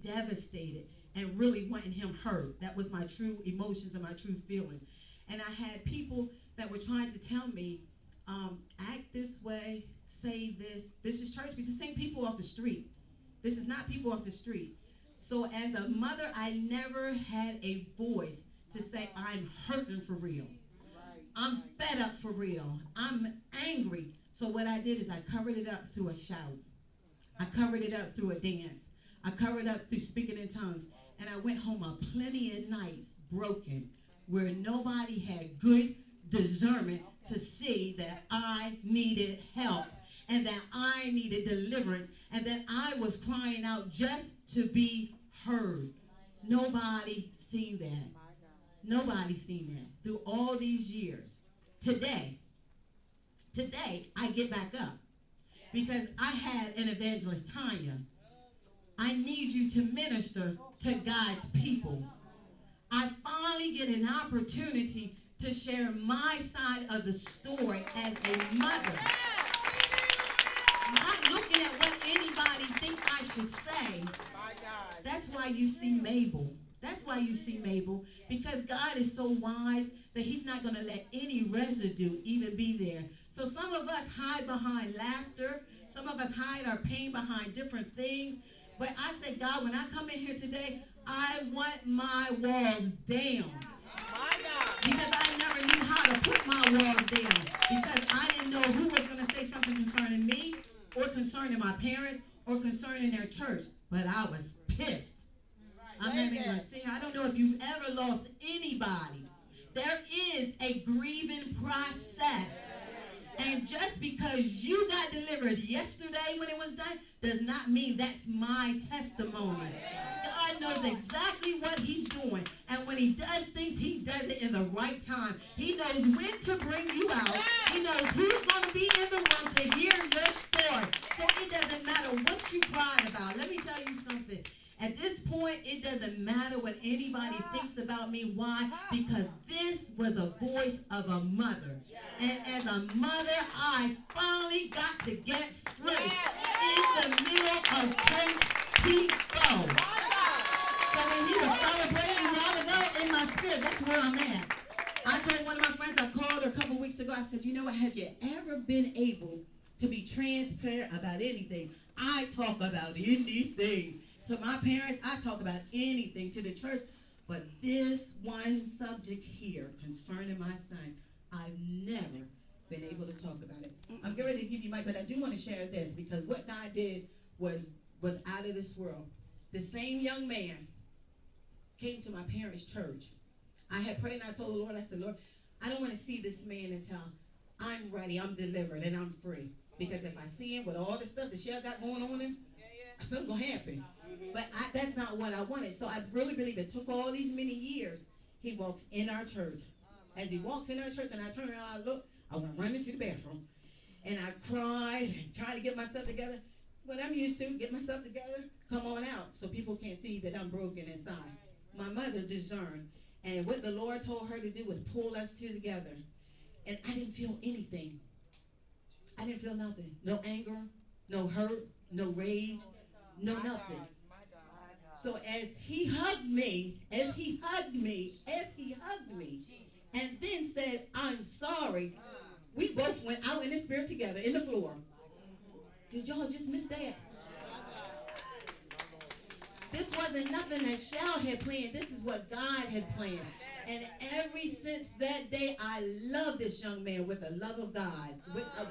devastated and really wanting him hurt. That was my true emotions and my true feelings. And I had people that were trying to tell me, act this way, say this. This is church people. This ain't people off the street. This is not people off the street. So as a mother, I never had a voice to say, I'm hurting for real. I'm fed up for real. I'm angry. So what I did is I covered it up through a shout. I covered it up through a dance. I covered up through speaking in tongues. And I went home on plenty of nights broken, where nobody had good discernment to see that I needed help and that I needed deliverance and that I was crying out just to be heard. Nobody seen that. Nobody seen that through all these years. Today, I get back up because I had an evangelist, Tanya. I need you to minister to God's people. I finally get an opportunity to share my side of the story as a mother. Not looking at what anybody think I should say. That's why you see Mabel. That's why you see Mabel, because God is so wise that he's not going to let any residue even be there. So some of us hide behind laughter. Some of us hide our pain behind different things. But I said, God, when I come in here today, I want my walls down. Because I never knew how to put my walls down. Because I didn't know who was going to say something concerning me or concerning my parents or concerning their church. But I was pissed. I'm not even going to say, I don't know if you've ever lost anybody. There is a grieving process. And just because you got delivered yesterday when it was done does not mean that's my testimony. God knows exactly what he's doing. And when he does things, he does it in the right time. He knows when to bring you out. He knows who's going to be in the room to hear your story. So it doesn't matter what you cried about. Let me tell you something. At this point, it doesn't matter what anybody thinks about me. Why? Because this was a voice of a mother. And as a mother, I finally got to get free in the middle of church people. So when he was celebrating a while ago in my spirit, that's where I'm at. I told one of my friends, I called her a couple weeks ago, I said, you know what, have you ever been able to be transparent about anything? I talk about anything. To my parents, I talk about anything. To the church. But this one subject here concerning my son, I've never been able to talk about it. I'm getting ready to give you but I do want to share this because what God did was out of this world. The same young man came to my parents' church. I had prayed and I told the Lord, I said, Lord, I don't want to see this man until I'm ready, I'm delivered, and I'm free. Because if I see him with all the stuff that Shell got going on him, something's going to happen. But that's not what I wanted. So I really believe it took all these many years. He walks in our church. As he walks in our church and I turn around, I look, I want to run into the bathroom. And I cried and tried to get myself together. What I'm used to, get myself together, come on out so people can't see that I'm broken inside. My mother discerned. And what the Lord told her to do was pull us two together. And I didn't feel anything. I didn't feel nothing. No anger, no hurt, no rage, no nothing. So as he hugged me, and then said, I'm sorry, we both went out in the spirit together in the floor. Did y'all just miss that? This wasn't nothing that Shell had planned. This is what God had planned. And ever since that day, I love this young man with the love of God.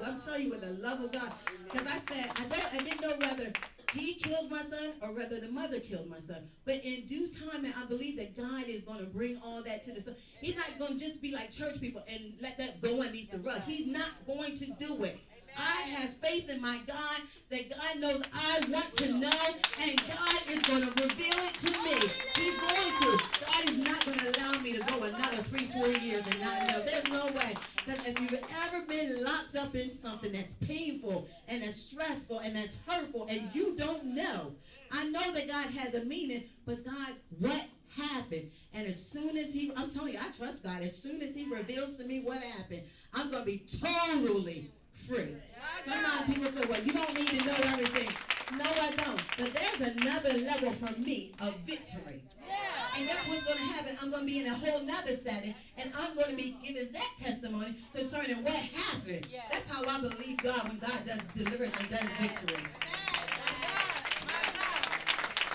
I'm telling you, with the love of God. Because I said, I didn't know whether he killed my son or whether the mother killed my son. But in due time, and I believe that God is going to bring all that to the sun. He's not going to just be like church people and let that go underneath the rug. He's not going to do it. I have faith in my God that God knows I want to know, and God is going to reveal it to me. He's going to. God is not going to allow me to go another 3-4 years and not know. There's no way. Because if you've ever been locked up in something that's painful and that's stressful and that's hurtful and you don't know, I know that God has a meaning, but God, what happened? And as soon as I'm telling you, I trust God. As soon as he reveals to me what happened, I'm going to be totally free. Sometimes people say, well, you don't need to know everything. No, I don't. But there's another level for me of victory. And that's what's going to happen. I'm going to be in a whole nother setting, and I'm going to be giving that testimony concerning what happened. That's how I believe God when God does deliverance and does victory.